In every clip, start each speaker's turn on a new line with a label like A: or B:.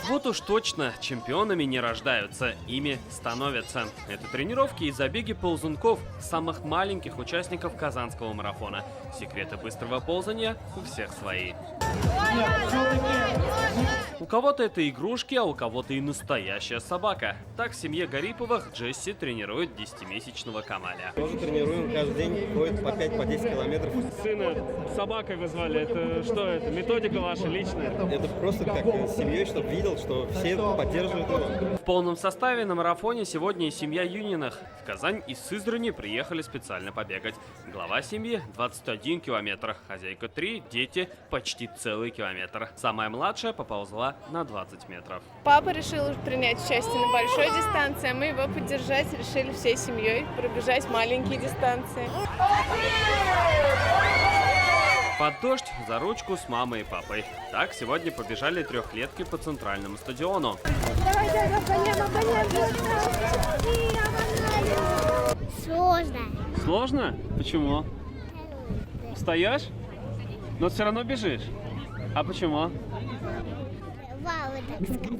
A: Вот уж точно, чемпионами не рождаются, ими становятся. Это тренировки и забеги ползунков, самых маленьких участников Казанского марафона. Секреты быстрого ползания у всех свои. У кого-то это игрушки, а у кого-то и настоящая собака. Так в семье Гариповых Джесси тренирует 10-месячного Камаля.
B: Тоже тренируем каждый день, ходит по 5-10 километров.
A: Сына собакой вы звали, это что это? Методика ваша личная?
B: Это просто как с семьей, чтобы видел, что все поддерживают его.
A: В полном составе на марафоне сегодня и семья Юниных. В Казань из Сызрани приехали специально побегать. Глава семьи 21 километр, хозяйка 3, дети почти целый километр. Самая младшая поползла на 20 метров.
C: Папа решил принять участие на большой дистанции, а мы его поддержать решили всей семьей пробежать маленькие дистанции.
A: Под дождь за ручку с мамой и папой. Так сегодня побежали трехлетки по центральному стадиону.
D: Сложно.
A: Сложно? Почему? Устаешь? Но все равно бежишь. А почему?
D: Мама так сказала.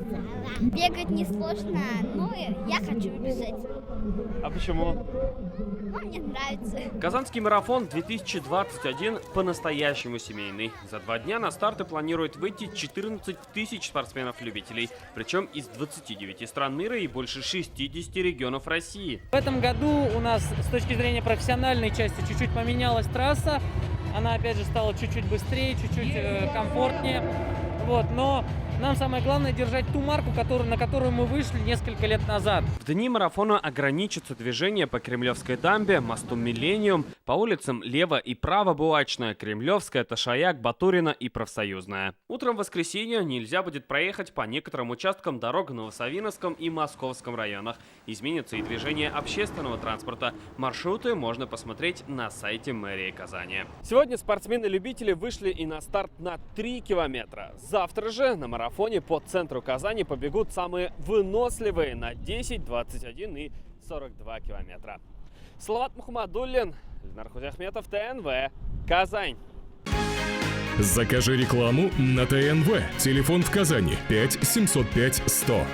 D: Бегать не сложно, но я хочу бежать.
A: А почему?
D: Но мне нравится.
A: Казанский марафон 2021 по-настоящему семейный. За 2 дня на старты планирует выйти 14 тысяч спортсменов-любителей. Причем из 29 стран мира и больше 60 регионов России.
E: В этом году у нас с точки зрения профессиональной части чуть-чуть поменялась трасса. Она опять же стала чуть-чуть быстрее, чуть-чуть комфортнее. Вот, но нам самое главное держать ту марку, на которую мы вышли несколько лет назад.
A: В дни марафона ограничится движение по Кремлевской дамбе, мосту Миллениум, по улицам Лево и Право Булачная, Кремлевская, Ташаяк, Батурина и Профсоюзная. Утром в воскресенье нельзя будет проехать по некоторым участкам дорог в Новосавиновском и Московском районах. Изменится и движение общественного транспорта. Маршруты можно посмотреть на сайте мэрии Казани. Сегодня спортсмены-любители вышли и на старт на 3 километра. Завтра же на марафоне по центру Казани побегут самые выносливые на 10, 21 и 42 километра. Салават Мухаммадуллин, Ильнар Худяхметов, ТНВ, Казань.
F: Закажи рекламу на ТНВ. Телефон в Казани 5 705 100.